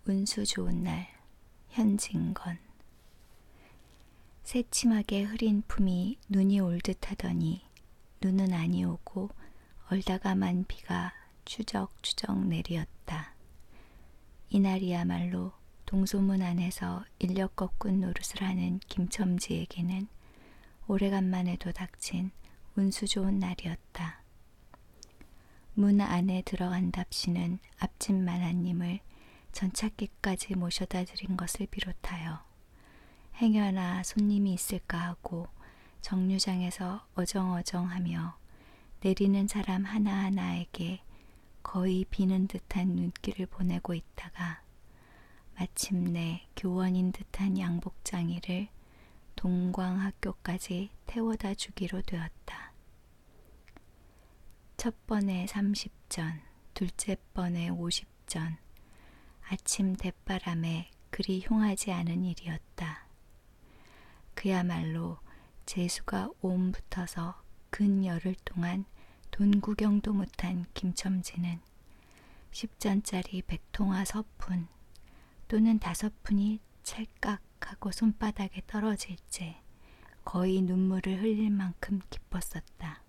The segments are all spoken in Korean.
운수 좋은 날, 현진건. 새침하게 흐린 품이 눈이 올 듯하더니 눈은 아니 오고 얼다가만 비가 추적추적 내리었다. 이날이야말로 동소문 안에서 인력 거꾼 노릇을 하는 김첨지에게는 오래간만에도 닥친 운수 좋은 날이었다. 문 안에 들어간답시는 앞집 마나님을 전찻길까지 모셔다 드린 것을 비롯하여 행여나 손님이 있을까 하고 정류장에서 어정어정하며 내리는 사람 하나하나에게 거의 비는 듯한 눈길을 보내고 있다가 마침내 교원인 듯한 양복장이를 동광학교까지 태워다 주기로 되었다. 첫 번에 30전, 둘째 번에 50전, 아침 대바람에 그리 흉하지 않은 일이었다. 그야말로 재수가 옴 붙어서 근 열흘 동안 돈 구경도 못한 김첨지는 10전짜리 백통화 서푼 또는 5푼이 찰깍 하고 손바닥에 떨어질 때 거의 눈물을 흘릴 만큼 기뻤었다.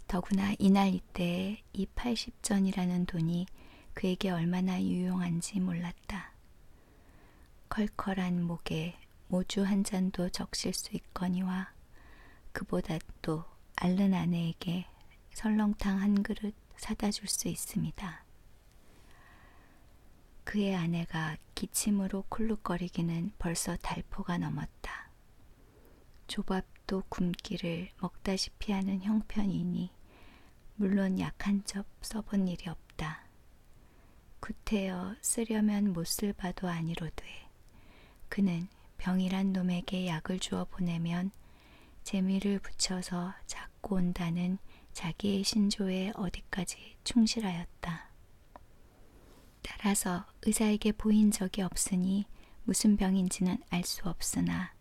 더구나 이날 이때에 이 80전이라는 돈이 그에게 얼마나 유용한지 몰랐다. 컬컬한 목에 모주 한 잔도 적실 수 있거니와 그보다 또 앓는 아내에게 설렁탕 한 그릇 사다 줄 수 있습니다. 그의 아내가 기침으로 쿨룩거리기는 벌써 달포가 넘었다. 조밥도 굶기를 먹다시피 하는 형편이니 물론 약 한 첩 써본 일이 없다. 구태여 쓰려면 못 쓸 바도 아니로되 그는 병이란 놈에게 약을 주어 보내면 재미를 붙여서 잡고 온다는 자기의 신조에 어디까지 충실하였다. 따라서 의사에게 보인 적이 없으니 무슨 병인지는 알 수 없으나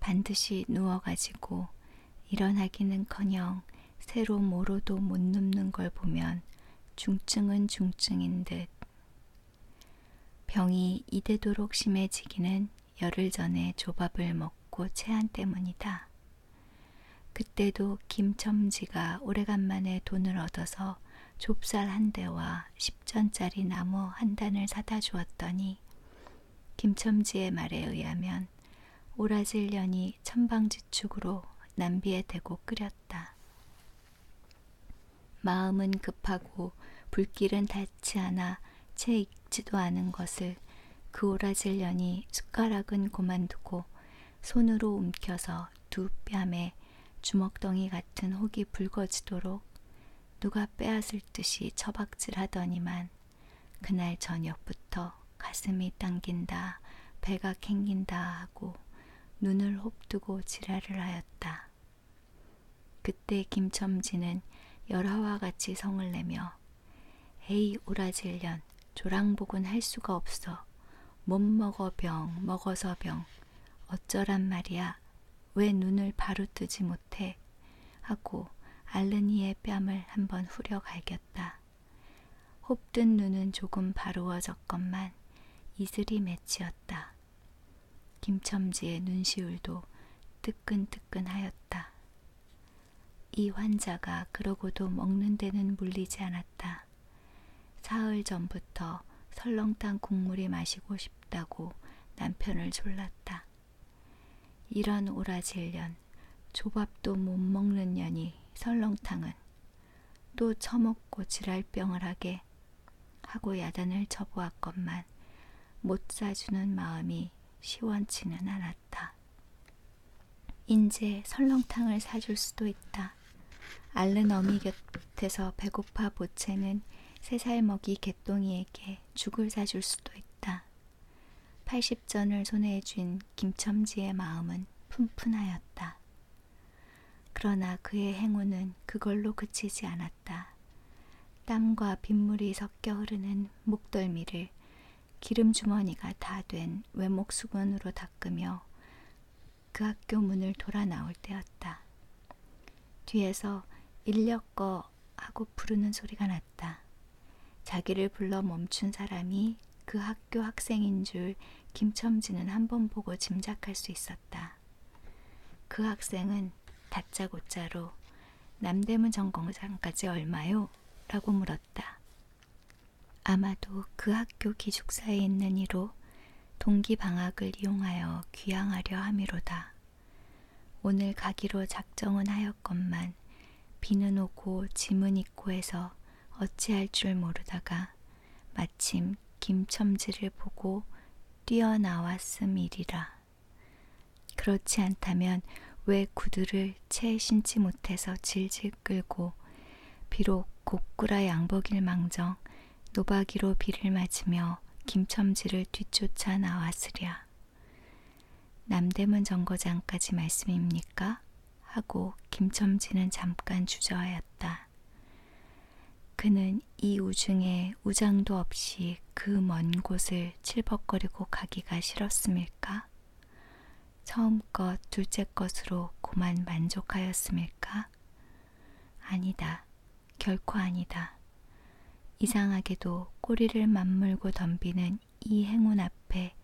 반드시 누워가지고 일어나기는커녕 새로 모로도 못 눕는 걸 보면 중증은 중증인 듯. 병이 이대도록 심해지기는 열흘 전에 조밥을 먹고 체한 때문이다. 그때도 김첨지가 오래간만에 돈을 얻어서 좁쌀 한 대와 10전짜리 나무 한 단을 사다 주었더니 김첨지의 말에 의하면 오라질년이 천방지축으로 남비에 대고 끓였다. 마음은 급하고 불길은 닿지 않아 채 익지도 않은 것을 그 오라질년이 숟가락은 고만두고 손으로 움켜서 두 뺨에 주먹덩이 같은 혹이 붉어지도록 누가 빼앗을 듯이 처박질하더니만 그날 저녁부터 가슴이 당긴다, 배가 캥긴다 하고 눈을 홉뜨고 지랄을 하였다. 그때 김첨지는 열화와 같이 성을 내며 에이 오라질년 조랑복은 할 수가 없어. 못 먹어 병, 먹어서 병. 어쩌란 말이야. 왜 눈을 바로 뜨지 못해? 하고 앓는 이의 뺨을 한번 후려 갈겼다. 홉뜬 눈은 조금 바로워졌건만 이슬이 맺히었다. 김첨지의 눈시울도 뜨끈뜨끈하였다. 이 환자가 그러고도 먹는 데는 물리지 않았다. 사흘 전부터 설렁탕 국물이 마시고 싶다고 남편을 졸랐다. 이런 오라질년, 조밥도 못 먹는 년이 설렁탕은 또 처먹고 지랄병을 하게 하고 야단을 쳐보았건만 못 사주는 마음이 시원치는 않았다. 인제 설렁탕을 사줄 수도 있다. 앓는 어미 곁에서 배고파 보채는 3살 먹이 개똥이에게 죽을 사줄 수도 있다. 80전을 손에 쥔 김첨지의 마음은 푼푼하였다. 그러나 그의 행운은 그걸로 그치지 않았다. 땀과 빗물이 섞여 흐르는 목덜미를 기름주머니가 다 된 외목 수건으로 닦으며 그 학교 문을 돌아 나올 때였다. 뒤에서 인력거 하고 부르는 소리가 났다. 자기를 불러 멈춘 사람이 그 학교 학생인 줄 김첨지는 한 번 보고 짐작할 수 있었다. 그 학생은 다짜고짜로 남대문 전공장까지 얼마요? 라고 물었다. 아마도 그 학교 기숙사에 있는 이로 동기 방학을 이용하여 귀향하려 함이로다. 오늘 가기로 작정은 하였건만 비는 오고 짐은 있고 해서 어찌할 줄 모르다가 마침 김첨지를 보고 뛰어나왔음이리라. 그렇지 않다면 왜 구두를 채 신지 못해서 질질 끌고 비록 곡구라 양복일 망정 노박이로 비를 맞으며 김첨지를 뒤쫓아 나왔으랴. 남대문 정거장까지 말씀입니까? 하고 김첨지는 잠깐 주저하였다. 그는 이 우중에 우장도 없이 그 먼 곳을 칠벅거리고 가기가 싫었음일까? 처음껏 둘째 것으로 고만 만족하였음일까? 아니다. 결코 아니다. 이상하게도 꼬리를 맞물고 덤비는 이 행운 앞에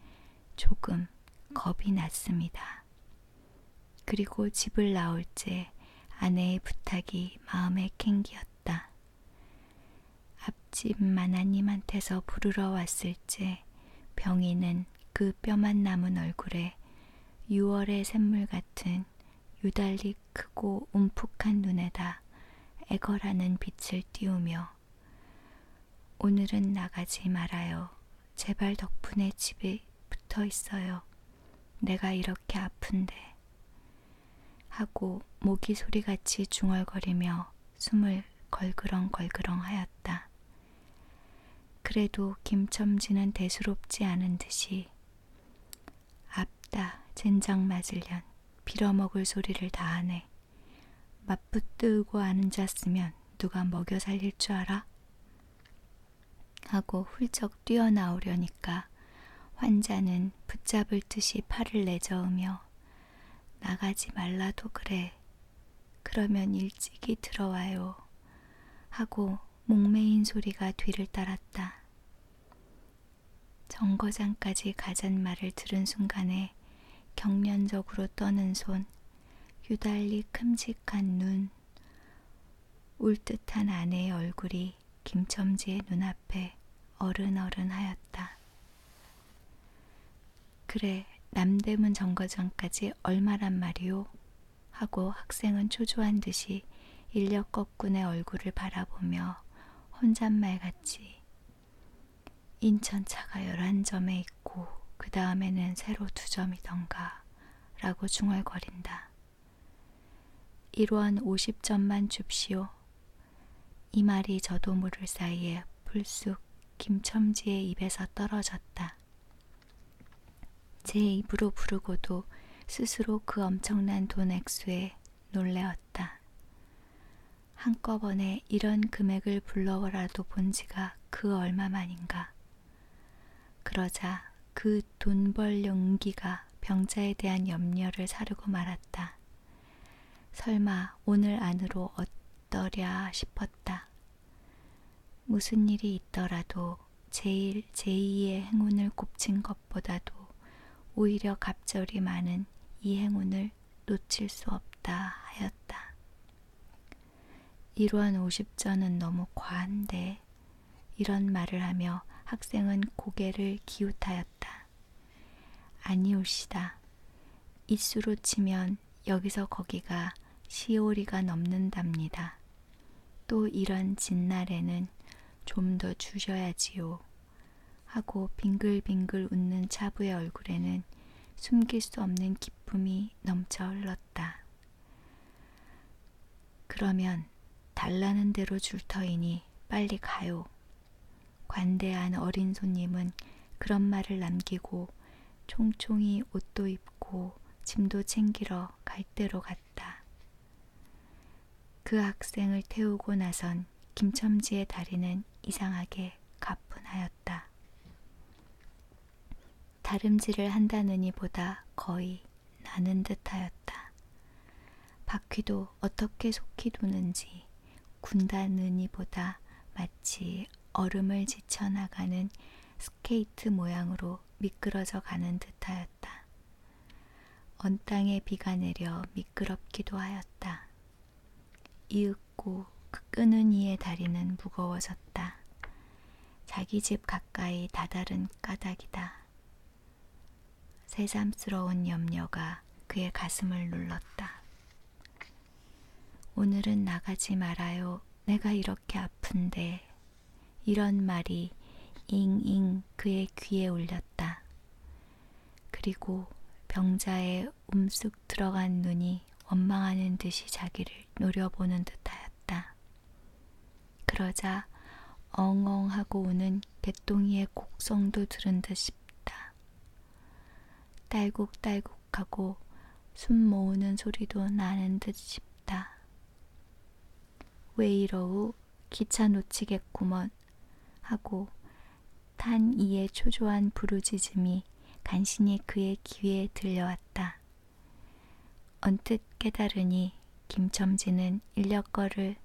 조금 겁이 났습니다. 그리고 집을 나올 때 아내의 부탁이 마음에 캥기었다. 앞집 마나님한테서 부르러 왔을 때 병이는 그 뼈만 남은 얼굴에 6월의 샘물 같은 유달리 크고 움푹한 눈에다 애걸하는 빛을 띄우며 오늘은 나가지 말아요. 제발 덕분에 집에 붙어 있어요. 내가 이렇게 아픈데 하고 모기 소리같이 중얼거리며 숨을 걸그렁걸그렁 하였다. 그래도 김첨지는 대수롭지 않은 듯이 앞다 젠장 맞으련 빌어먹을 소리를 다 하네. 맞붙들고 앉았으면 누가 먹여 살릴 줄 알아? 하고 훌쩍 뛰어나오려니까 환자는 붙잡을 듯이 팔을 내저으며 나가지 말라도 그래. 그러면 일찍이 들어와요. 하고 목매인 소리가 뒤를 따랐다. 정거장까지 가잔 말을 들은 순간에 경련적으로 떠는 손, 유달리 큼직한 눈, 울듯한 아내의 얼굴이 김첨지의 눈앞에 어른어른하였다. 그래, 남대문 정거장까지 얼마란 말이오? 하고 학생은 초조한 듯이 인력거꾼의 얼굴을 바라보며 혼잣말같이 인천차가 11점에 있고 그 다음에는 새로 2점이던가 라고 중얼거린다. 1원 50점만 줍시오. 이 말이 저도 모를 사이에 불쑥 김첨지의 입에서 떨어졌다. 제 입으로 부르고도 스스로 그 엄청난 돈 액수에 놀래었다. 한꺼번에 이런 금액을 불러라도 본 지가 그 얼마만인가. 그러자 그 돈 벌 용기가 병자에 대한 염려를 사르고 말았다. 설마 오늘 안으로 어떠랴 싶었다. 무슨 일이 있더라도 제일 제2의 행운을 곱친 것보다도 오히려 갑절이 많은 이 행운을 놓칠 수 없다 하였다. 1원 50전은 너무 과한데 이런 말을 하며 학생은 고개를 기웃하였다. 아니올시다. 이수로 치면 여기서 거기가 시오리가 넘는답니다. 또 이런 진날에는 좀 더 주셔야지요. 하고 빙글빙글 웃는 차부의 얼굴에는 숨길 수 없는 기쁨이 넘쳐 흘렀다. 그러면 달라는 대로 줄 터이니 빨리 가요. 관대한 어린 손님은 그런 말을 남기고 총총히 옷도 입고 짐도 챙기러 갈 대로 갔다. 그 학생을 태우고 나선 김첨지의 다리는 이상하게 가뿐하였다. 다름질을 한다느니 보다 거의 나는 듯하였다. 바퀴도 어떻게 속히 도는지 군다느니 보다 마치 얼음을 지쳐나가는 스케이트 모양으로 미끄러져 가는 듯하였다. 언 땅에 비가 내려 미끄럽기도 하였다. 이윽고 그 끄는 이의 다리는 무거워졌다. 자기 집 가까이 다다른 까닭이다. 새삼스러운 염려가 그의 가슴을 눌렀다. 오늘은 나가지 말아요. 내가 이렇게 아픈데. 이런 말이 잉잉 그의 귀에 울렸다. 그리고 병자의 움쑥 들어간 눈이 원망하는 듯이 자기를 노려보는 듯하였다. 그러자 엉엉하고 우는 개똥이의 곡성도 들은 듯 싶다. 딸꾹딸꾹하고 숨 모으는 소리도 나는 듯 싶다. 왜 이러우? 기차 놓치겠구먼 하고 탄 이의 초조한 부르짖음이 간신히 그의 귀에 들려왔다. 언뜻 깨달으니 김첨지는 인력거를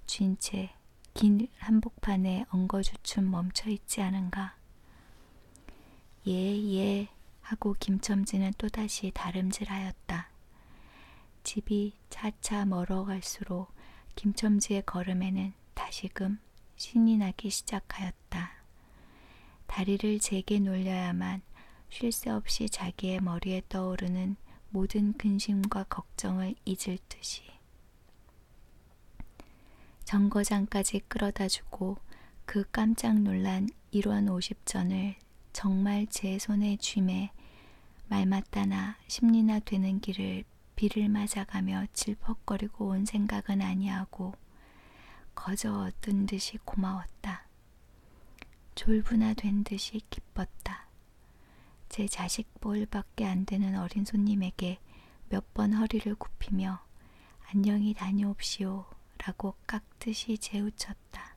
쥔 채 긴 한복판에 엉거주춤 멈춰있지 않은가. 예 하고 김첨지는 또다시 다름질하였다. 집이 차차 멀어갈수록 김첨지의 걸음에는 다시금 신이 나기 시작하였다. 다리를 제게 놀려야만 쉴 새 없이 자기의 머리에 떠오르는 모든 근심과 걱정을 잊을 듯이 정거장까지 끌어다주고 그 깜짝 놀란 1원 50전을 정말 제 손에 쥐매 말맞다나 심리나 되는 길을 비를 맞아가며 질퍽거리고 온 생각은 아니하고 거저 얻은 듯이 고마웠다. 졸부나 된 듯이 기뻤다. 제 자식 보일밖에 안 되는 어린 손님에게 몇 번 허리를 굽히며 안녕히 다녀옵시오 라고 깍듯이 재우쳤다.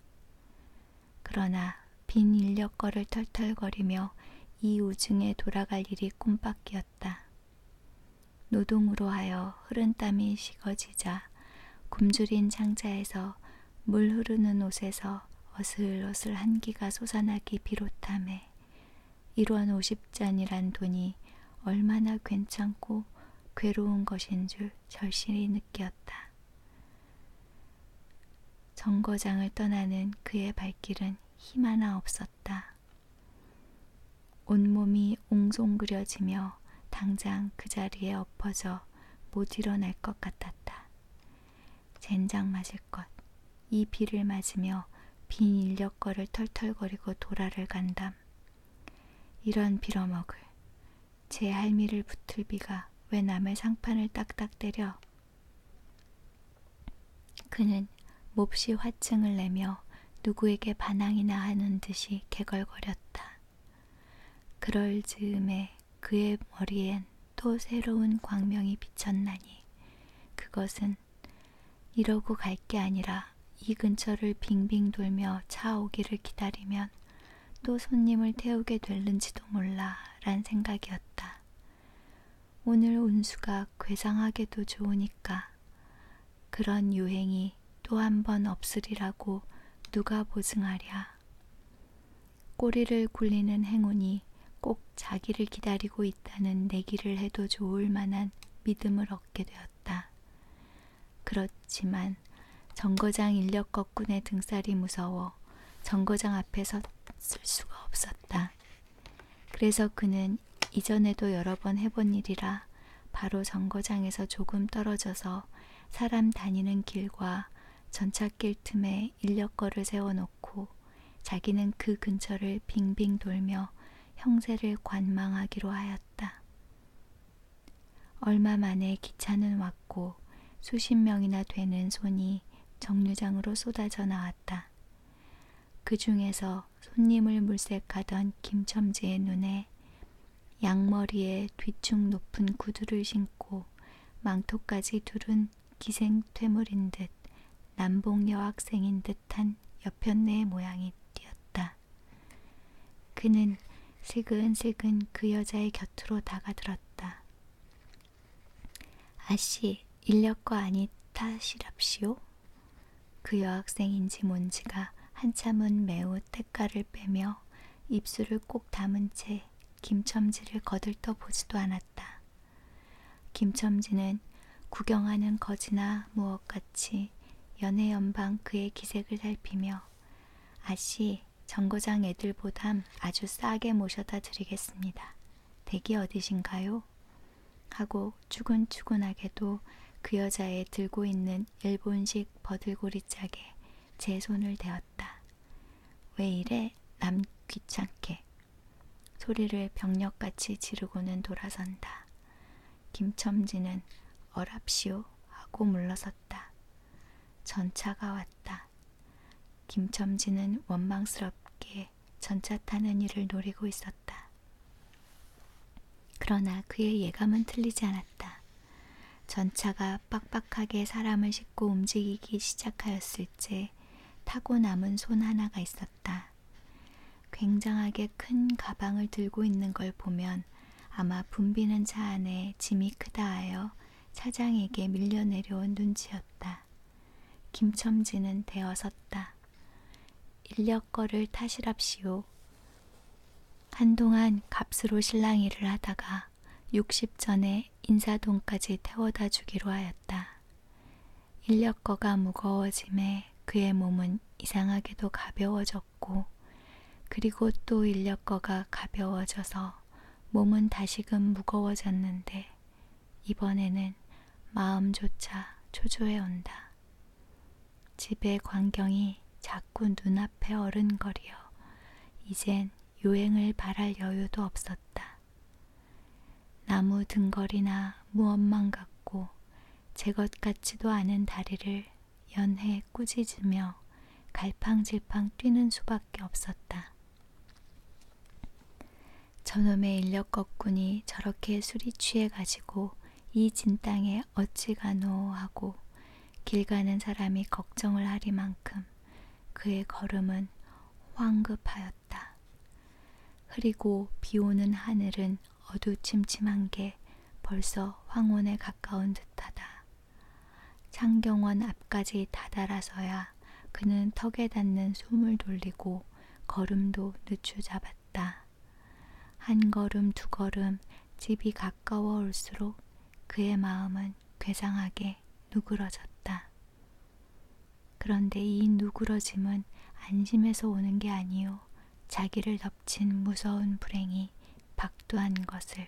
그러나 빈 인력거를 털털거리며 이 우중에 돌아갈 일이 꿈밖이었다. 노동으로 하여 흐른 땀이 식어지자 굶주린 창자에서 물 흐르는 옷에서 어슬어슬 한기가 솟아나기 비롯하매 1원 50잔이란 돈이 얼마나 괜찮고 괴로운 것인 줄 절실히 느꼈다. 정거장을 떠나는 그의 발길은 힘 하나 없었다. 온몸이 옹송그려지며 당장 그 자리에 엎어져 못 일어날 것 같았다. 젠장 맞을 것. 이 비를 맞으며 빈 인력거를 털털거리고 도라를 간담. 이런 빌어먹을. 제 할미를 붙을 비가 왜 남의 상판을 딱딱 때려. 그는 몹시 화증을 내며 누구에게 반항이나 하는 듯이 개걸거렸다. 그럴 즈음에 그의 머리엔 또 새로운 광명이 비쳤나니 그것은 이러고 갈 게 아니라 이 근처를 빙빙 돌며 차 오기를 기다리면 또 손님을 태우게 될는지도 몰라 란 생각이었다. 오늘 운수가 괴상하게도 좋으니까 그런 유행이 또 한 번 없으리라고 누가 보증하랴. 꼬리를 굴리는 행운이 꼭 자기를 기다리고 있다는 내기를 해도 좋을 만한 믿음을 얻게 되었다. 그렇지만 정거장 인력거꾼의 등살이 무서워 정거장 앞에 섰을 수가 없었다. 그래서 그는 이전에도 여러 번 해본 일이라 바로 정거장에서 조금 떨어져서 사람 다니는 길과 전찻길 틈에 인력거를 세워놓고 자기는 그 근처를 빙빙 돌며 형세를 관망하기로 하였다. 얼마 만에 기차는 왔고 수십 명이나 되는 손이 정류장으로 쏟아져 나왔다. 그 중에서 손님을 물색하던 김첨지의 눈에 양머리에 뒤축 높은 구두를 신고 망토까지 두른 기생퇴물인 듯 남봉 여학생인 듯한 여편네의 모양이 띄었다. 그는 슬근슬근 그 여자의 곁으로 다가들었다. 아씨, 인력거 아니 타시랍시오? 그 여학생인지 뭔지가 한참은 매우 때깔을 빼며 입술을 꼭 다문 채 김첨지를 거들떠 보지도 않았다. 김첨지는 구경하는 거지나 무엇같이 연해연방 그의 기색을 살피며 아씨, 정거장 애들보담 아주 싸게 모셔다 드리겠습니다. 댁이 어디신가요? 하고 추근추근하게도 그 여자의 들고 있는 일본식 버들고리 짝에 제 손을 대었다. 왜 이래? 남 귀찮게. 소리를 병력같이 지르고는 돌아선다. 김첨지는 어랍시오 하고 물러섰다. 전차가 왔다. 김첨지는 원망스럽게 전차 타는 일을 노리고 있었다. 그러나 그의 예감은 틀리지 않았다. 전차가 빡빡하게 사람을 싣고 움직이기 시작하였을 때 타고 남은 손 하나가 있었다. 굉장하게 큰 가방을 들고 있는 걸 보면 아마 붐비는 차 안에 짐이 크다 하여 차장에게 밀려 내려온 눈치였다. 김첨지는 대어섰다. 인력거를 타시랍시오. 한동안 값으로 실랑이를 하다가 60전에 인사동까지 태워다 주기로 하였다. 인력거가 무거워짐에 그의 몸은 이상하게도 가벼워졌고 그리고 또 인력거가 가벼워져서 몸은 다시금 무거워졌는데 이번에는 마음조차 초조해 온다. 집의 광경이 자꾸 눈앞에 어른거려 이젠 요행을 바랄 여유도 없었다. 나무 등걸이나 무엇만 같고 제 것 같지도 않은 다리를 연해 꾸짖으며 갈팡질팡 뛰는 수밖에 없었다. 저놈의 인력거꾼이 저렇게 술이 취해가지고 이 진땅에 어찌 가노 하고 길 가는 사람이 걱정을 하리만큼 그의 걸음은 황급하였다. 흐리고 비오는 하늘은 어두침침한 게 벌써 황혼에 가까운 듯하다. 창경원 앞까지 다다라서야 그는 턱에 닿는 숨을 돌리고 걸음도 늦추잡았다. 한 걸음 두 걸음 집이 가까워 올수록 그의 마음은 괴상하게 누그러졌다. 그런데 이 누그러짐은 안심해서 오는 게 아니요 자기를 덮친 무서운 불행이 박두한 것을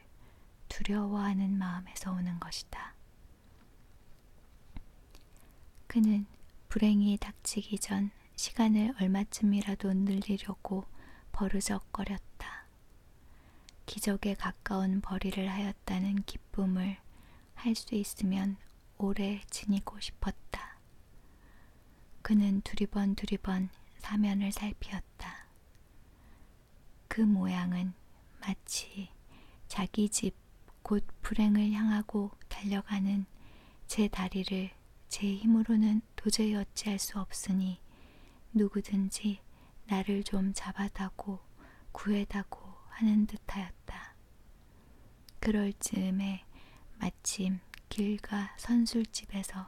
두려워하는 마음에서 오는 것이다. 그는 불행이 닥치기 전 시간을 얼마쯤이라도 늘리려고 버르적거렸다. 기적에 가까운 벌이를 하였다는 기쁨을 할 수 있으면 오래 지니고 싶었다. 그는 두리번 사면을 살피었다. 그 모양은 마치 자기 집 곧 불행을 향하고 달려가는 제 다리를 제 힘으로는 도저히 어찌할 수 없으니 누구든지 나를 좀 잡아다고 구해다고 하는 듯하였다. 그럴 즈음에 마침 길가 선술집에서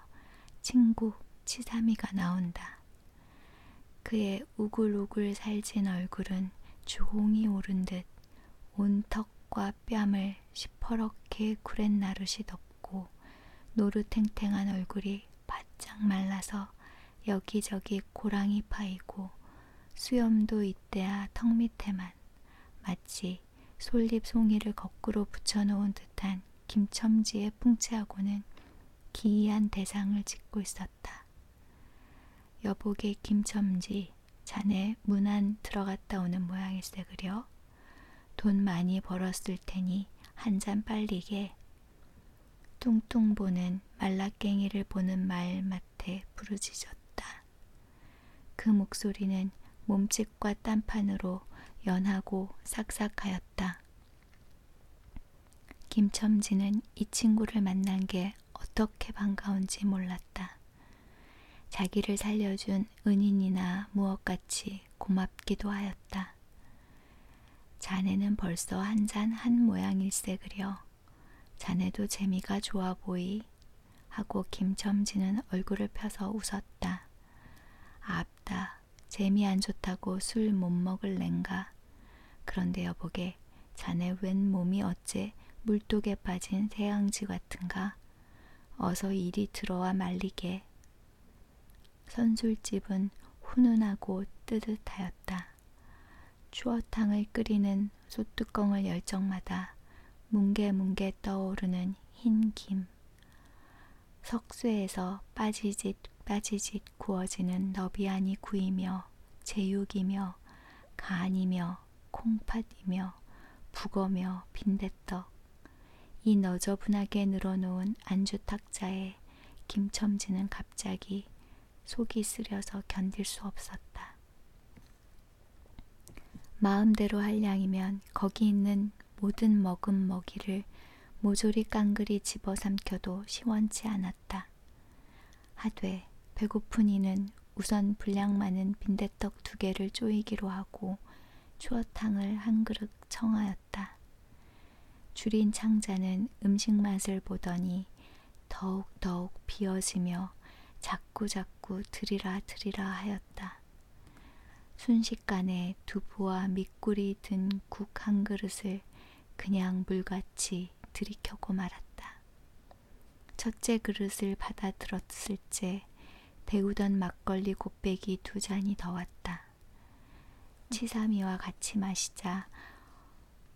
친구 치삼이가 나온다. 그의 우글우글 살진 얼굴은 주홍이 오른 듯 온 턱과 뺨을 시퍼렇게 구렛나룻이 덮고 노루탱탱한 얼굴이 바짝 말라서 여기저기 고랑이 파이고 수염도 이때야 턱 밑에만 마치 솔잎 송이를 거꾸로 붙여놓은 듯한 김첨지의 풍채하고는 기이한 대상을 짓고 있었다. 여보게 김첨지, 자네 문안 들어갔다 오는 모양일세 그려? 돈 많이 벌었을 테니 한 잔 빨리게. 뚱뚱 보는 말라깽이를 보는 말 맛에 부르짖었다. 그 목소리는 몸짓과 딴판으로 연하고 싹싹하였다. 김첨지는 이 친구를 만난 게 어떻게 반가운지 몰랐다. 자기를 살려준 은인이나 무엇같이 고맙기도 하였다. 자네는 벌써 한 잔 한 모양일세 그려. 자네도 재미가 좋아 보이. 하고 김첨지는 얼굴을 펴서 웃었다. 앞다. 재미 안 좋다고 술 못 먹을랜가. 그런데 여보게, 자네 웬 몸이 어째 물독에 빠진 새앙쥐 같은가. 어서 이리 들어와 말리게. 선술집은 훈훈하고 뜨뜻하였다. 추어탕을 끓이는 솥뚜껑을 열 적마다 뭉게뭉게 떠오르는 흰 김, 석쇠에서 빠지짓 구워지는 너비안이 구이며 제육이며 간이며 콩팥이며 북어며 빈대떡, 이 너저분하게 늘어놓은 안주 탁자에 김첨지는 갑자기 속이 쓰려서 견딜 수 없었다. 마음대로 할 양이면 거기 있는 모든 먹은 먹이를 모조리 깡그리 집어삼켜도 시원치 않았다. 하되 배고픈 이는 우선 분량 많은 빈대떡 2개를 쪼이기로 하고 추어탕을 한 그릇 청하였다. 줄인 창자는 음식 맛을 보더니 더욱 비어지며 자꾸 드리라 하였다. 순식간에 두부와 밑꿀이 든 국 한 그릇을 그냥 물같이 들이켜고 말았다. 첫째 그릇을 받아 들었을째 데우던 막걸리 곱빼기 2잔이 더 왔다. 치삼이와 같이 마시자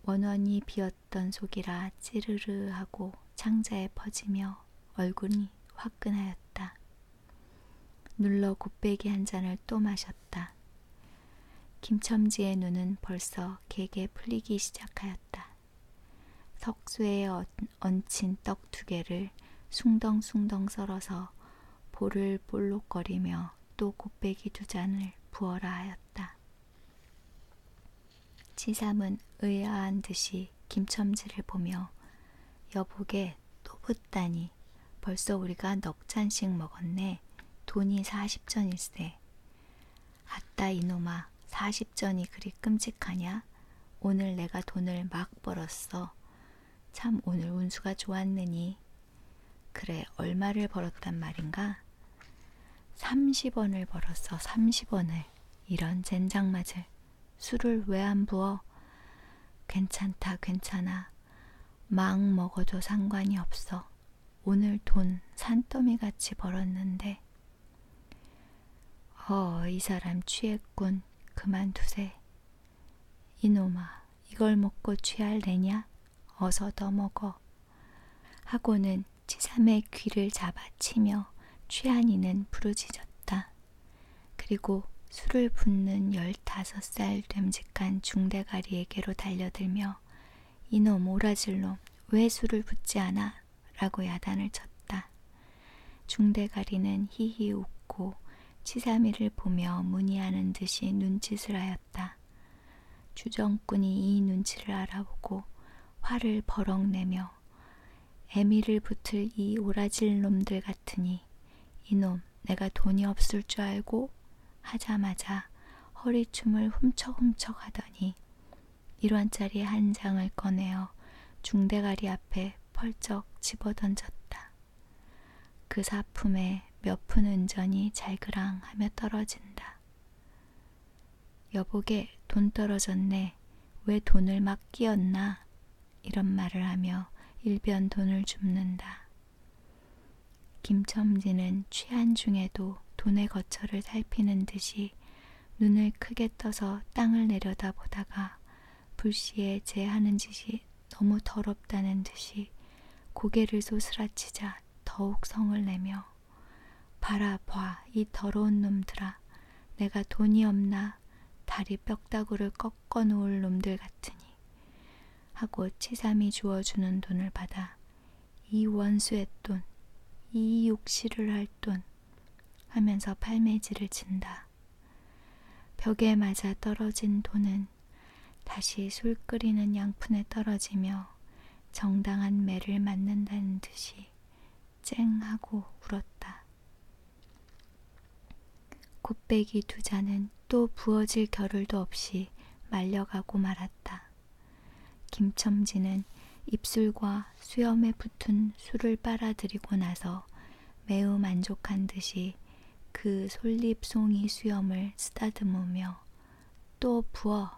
원원이 비었던 속이라 찌르르 하고 창자에 퍼지며 얼굴이 화끈하였다. 눌러 곱빼기 한 잔을 또 마셨다. 김첨지의 눈은 벌써 개게 풀리기 시작하였다. 석쇠에 얹힌 떡 2개를 숭덩숭덩 썰어서 볼을 볼록거리며 또 곱빼기 2잔을 부어라 하였다. 치삼은 의아한 듯이 김첨지를 보며 여보게, 또 붓다니. 벌써 우리가 넉 잔씩 먹었네. 돈이 40전일세. 아따 이놈아, 40전이 그리 끔찍하냐? 오늘 내가 돈을 막 벌었어. 참 오늘 운수가 좋았느니. 그래, 얼마를 벌었단 말인가? 30원을 벌었어. 30원을. 이런 젠장맞을. 술을 왜 안 부어? 괜찮다, 괜찮아. 막 먹어도 상관이 없어. 오늘 돈 산더미같이 벌었는데. 이 사람 취했군. 그만두세. 이놈아, 이걸 먹고 취할래냐? 어서 더 먹어. 하고는 치삼의 귀를 잡아치며 취한 이는 부르짖었다. 그리고 술을 붓는 15살 됨직한 중대가리에게로 달려들며 이놈 오라질놈, 왜 술을 붓지 않아? 라고 야단을 쳤다. 중대가리는 히히 웃고 치삼이를 보며 문의하는 듯이 눈짓을 하였다. 주정꾼이 이 눈치를 알아보고 화를 버럭 내며 애미를 붙을 이 오라질 놈들 같으니 이놈 내가 돈이 없을 줄 알고 하자마자 허리춤을 훔척훔척 하더니 1원짜리 한 장을 꺼내어 중대가리 앞에 펄쩍 집어던졌다. 그 사품에 몇 푼 은전이 잘그랑 하며 떨어진다. 여보게, 돈 떨어졌네. 왜 돈을 막 끼었나? 이런 말을 하며 일변 돈을 줍는다. 김첨지는 취한 중에도 돈의 거처를 살피는 듯이 눈을 크게 떠서 땅을 내려다보다가 불시에 제 하는 짓이 너무 더럽다는 듯이 고개를 소스라치자 더욱 성을 내며 봐라 봐, 이 더러운 놈들아. 내가 돈이 없나 다리 뼈다구를 꺾어 놓을 놈들 같으니 하고 치삼이 주어주는 돈을 받아 이 원수의 돈, 이 욕실을 할 돈 하면서 팔매질을 친다. 벽에 맞아 떨어진 돈은 다시 술 끓이는 양푼에 떨어지며 정당한 매를 맞는다는 듯이 쨍 하고 울었다. 곱빼기 2잔은 또 부어질 겨를도 없이 말려가고 말았다. 김첨지는 입술과 수염에 붙은 술을 빨아들이고 나서 매우 만족한 듯이 그 솔잎송이 수염을 쓰다듬으며 또 부어,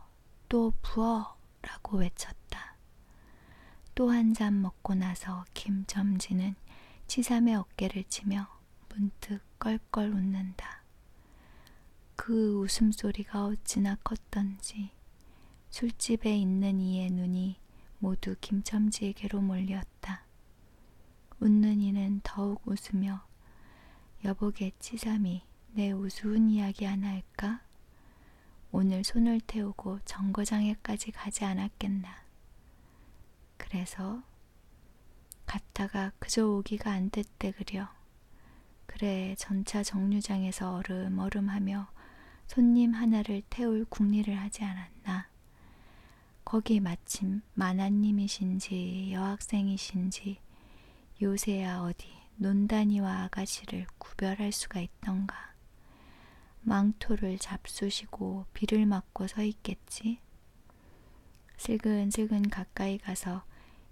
또 부어 라고 외쳤다. 또 한 잔 먹고 나서 김첨지는 치삼의 어깨를 치며 문득 껄껄 웃는다. 그 웃음소리가 어찌나 컸던지 술집에 있는 이의 눈이 모두 김첨지에게로 몰렸다. 웃는 이는 더욱 웃으며 여보게 치삼이 내 우스운 이야기 하나 할까? 오늘 손을 태우고 정거장에까지 가지 않았겠나. 그래서 갔다가 그저 오기가 안 됐대 그려. 그래 전차 정류장에서 얼음얼음하며 손님 하나를 태울 궁리를 하지 않았나. 거기 마침 만화님이신지 여학생이신지 요새야 어디 논다니와 아가씨를 구별할 수가 있던가. 망토를 잡수시고 비를 맞고 서 있겠지. 슬근슬근 가까이 가서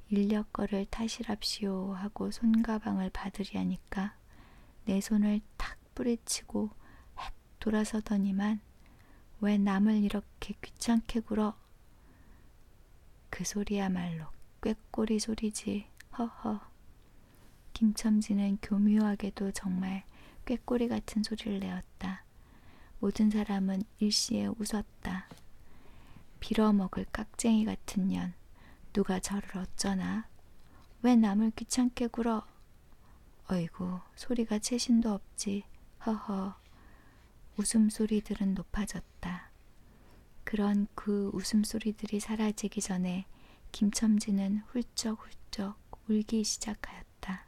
인력거를 타시랍시오 하고 손가방을 받으려니까 내 손을 탁 뿌리치고 핵 돌아서더니만 왜 남을 이렇게 귀찮게 굴어. 그 소리야말로 꾀꼬리 소리지. 허허. 김첨지는 교묘하게도 정말 꾀꼬리 같은 소리를 내었다. 모든 사람은 일시에 웃었다. 빌어먹을 깍쟁이 같은 년. 누가 저를 어쩌나. 왜 남을 귀찮게 굴어. 어이구 소리가 채신도 없지. 허허. 웃음소리들은 높아졌다. 그런 그 웃음소리들이 사라지기 전에 김첨지는 훌쩍훌쩍 울기 시작하였다.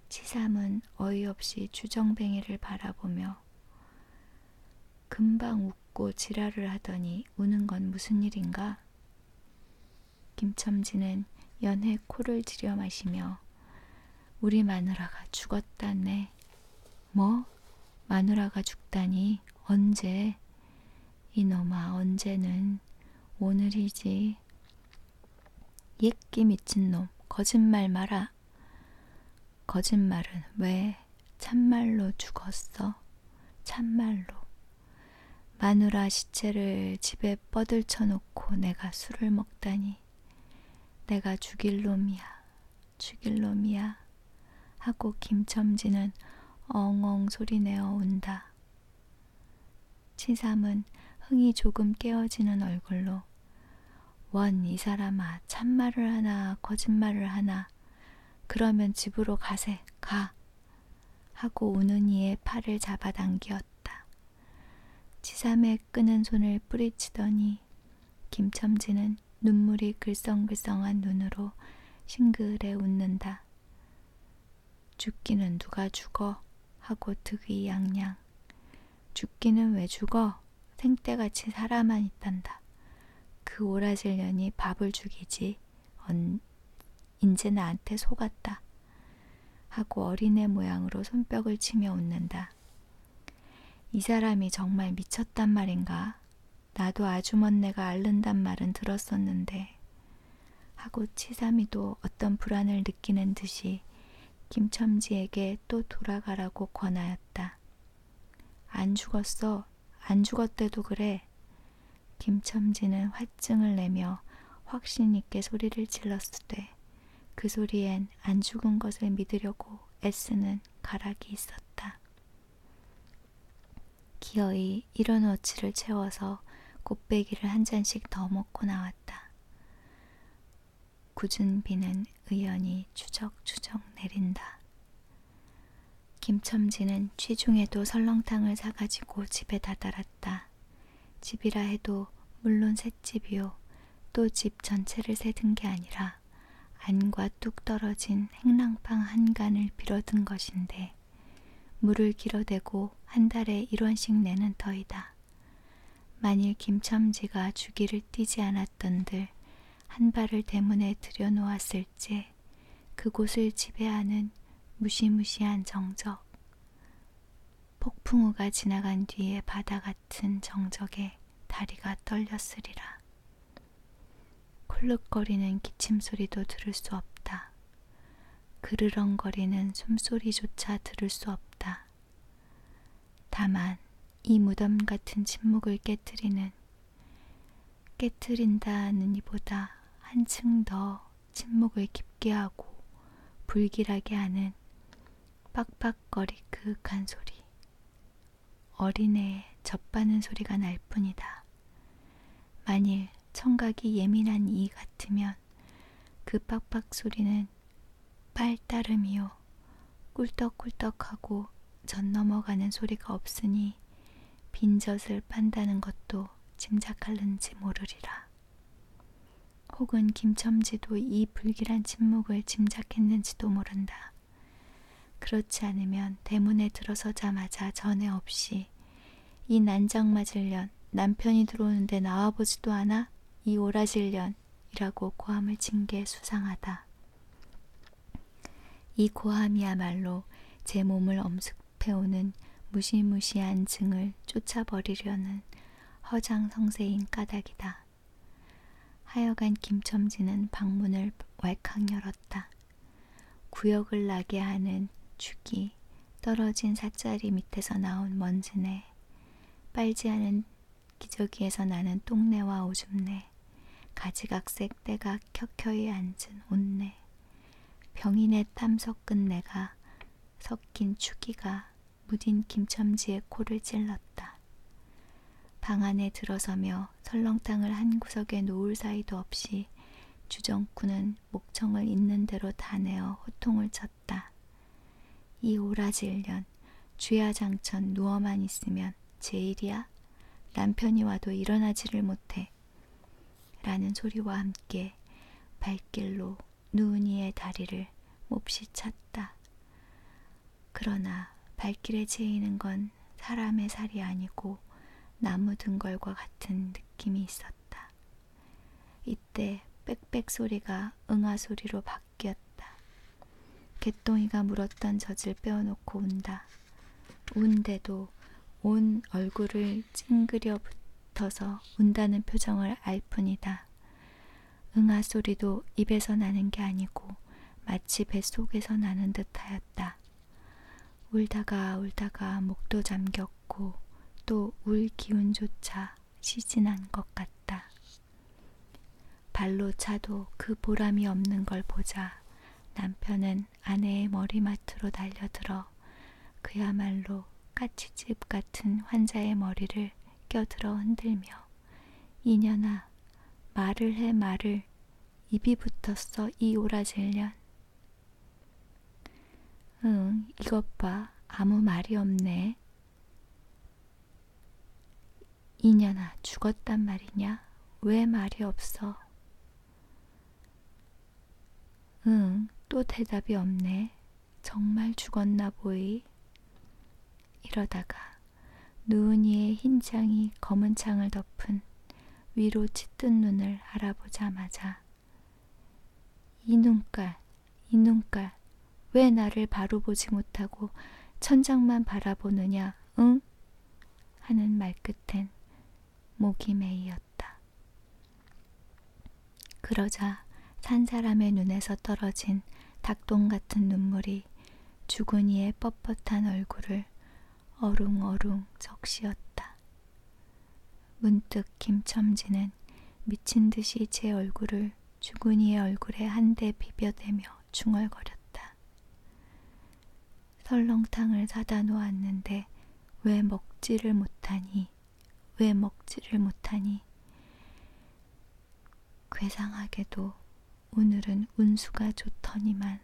치삼은 어이없이 주정뱅이를 바라보며 금방 웃고 지랄을 하더니 우는 건 무슨 일인가? 김첨지는 연해 코를 들여 마시며 우리 마누라가 죽었다네. 뭐? 마누라가 죽다니? 언제? 이놈아 언제는 오늘이지. 예끼 미친놈 거짓말 마라. 거짓말은 왜? 참말로 죽었어. 참말로. 마누라 시체를 집에 뻗을쳐 놓고 내가 술을 먹다니. 내가 죽일 놈이야. 죽일 놈이야. 하고 김첨지는 엉엉 소리내어 운다. 치삼은 흥이 조금 깨어지는 얼굴로 원 이 사람아 참말을 하나 거짓말을 하나. 그러면 집으로 가세. 가. 하고 우는 이의 팔을 잡아당기었다. 치삼의 끄는 손을 뿌리치더니 김첨지는 눈물이 글썽글썽한 눈으로 싱글에 웃는다. 죽기는 누가 죽어? 하고 득이양양. 죽기는 왜 죽어? 생때같이 살아만 있단다. 그 오라질 년이 밥을 죽이지. 인제 나한테 속았다. 하고 어린애 모양으로 손뼉을 치며 웃는다. 이 사람이 정말 미쳤단 말인가? 나도 아주먼네가 앓는단 말은 들었었는데. 하고 치삼이도 어떤 불안을 느끼는 듯이 김첨지에게 또 돌아가라고 권하였다. 안 죽었어. 안 죽었대도 그래. 김첨지는 화증을 내며 확신 있게 소리를 질렀으되 그 소리엔 안 죽은 것을 믿으려고 애쓰는 가락이 있었다. 기어이 이런 어치를 채워서 곱빼기를 한 잔씩 더 먹고 나왔다. 굳은 비는 의연히 추적추적 내린다. 김첨지는 취중에도 설렁탕을 사가지고 집에 다다랐다. 집이라 해도 물론 셋집이요. 또 집 전체를 세든 게 아니라 안과 뚝 떨어진 행랑방 한 간을 빌어든 것인데 물을 길어대고 한 달에 1원씩 내는 터이다. 만일 김첨지가 주기를 띄지 않았던들 한 발을 대문에 들여놓았을지 그곳을 지배하는 무시무시한 정적, 폭풍우가 지나간 뒤에 바다 같은 정적에 다리가 떨렸으리라. 콜륵거리는 기침소리도 들을 수 없다. 그르렁거리는 숨소리조차 들을 수 없다. 다만 이 무덤 같은 침묵을 깨트린다는 이보다 한층 더 침묵을 깊게 하고 불길하게 하는 빡빡거리 그윽한 소리, 어린애의 젖바는 소리가 날 뿐이다. 만일 청각이 예민한 이 같으면 그 빡빡 소리는 빨따름이요 꿀떡꿀떡하고 젖 넘어가는 소리가 없으니 빈젖을 빤다는 것도 짐작할는지 모르리라. 혹은 김첨지도 이 불길한 침묵을 짐작했는지도 모른다. 그렇지 않으면 대문에 들어서자마자 전에 없이 이 난장 맞을 년, 남편이 들어오는데 나와보지도 않아? 이 오라질 년이라고 고함을 친 게 수상하다. 이 고함이야말로 제 몸을 엄습해오는 무시무시한 증을 쫓아버리려는 허장성세인 까닭이다. 하여간 김첨지는 방문을 왈칵 열었다. 구역을 나게 하는 죽이 떨어진 삿자리 밑에서 나온 먼지네, 빨지 않은 기저귀에서 나는 똥내와 오줌내, 가지각색 때가 켜켜이 앉은 옷내, 병인의 땀 섞은 내가 섞인 추기가 무딘 김첨지의 코를 찔렀다. 방 안에 들어서며 설렁탕을 한 구석에 놓을 사이도 없이 주정꾼은 목청을 있는 대로 다 내어 호통을 쳤다. 이 오라질년, 주야장천 누워만 있으면 제일이야? 남편이 와도 일어나지를 못해. 라는 소리와 함께 발길로 누은이의 다리를 몹시 찼다. 그러나 발길에 채이는 건 사람의 살이 아니고 나무 등걸과 같은 느낌이 있었다. 이때 빽빽 소리가 응아 소리로 바뀌었다. 개똥이가 물었던 젖을 빼어놓고 운다. 운데도 온 얼굴을 찡그려 붙어서 운다는 표정을 알 뿐이다. 응아 소리도 입에서 나는 게 아니고 마치 뱃속에서 나는 듯하였다. 울다가 목도 잠겼고 또 울 기운조차 쉬지 않은 것 같다. 발로 차도 그 보람이 없는 걸 보자 남편은 아내의 머리맡으로 달려들어 그야말로 까치집 같은 환자의 머리를 껴들어 흔들며 이년아, 말을 해 말을. 입이 붙었어 이 오라질년. 응, 이것 봐. 아무 말이 없네. 이년아, 죽었단 말이냐? 왜 말이 없어? 응, 또 대답이 없네. 정말 죽었나 보이. 이러다가 누은이의 흰 창이 검은 창을 덮은 위로 짙은 눈을 알아보자마자 이 눈깔, 왜 나를 바로 보지 못하고 천장만 바라보느냐, 응? 하는 말끝엔 목이 메이었다. 그러자 산 사람의 눈에서 떨어진 닭똥 같은 눈물이 주근이의 뻣뻣한 얼굴을 어룽어룽 적시었다. 문득 김첨지는 미친 듯이 제 얼굴을 주근이의 얼굴에 한데 비벼대며 중얼거렸다. 설렁탕을 사다 놓았는데 왜 먹지를 못하니? 괴상하게도 오늘은 운수가 좋더니만.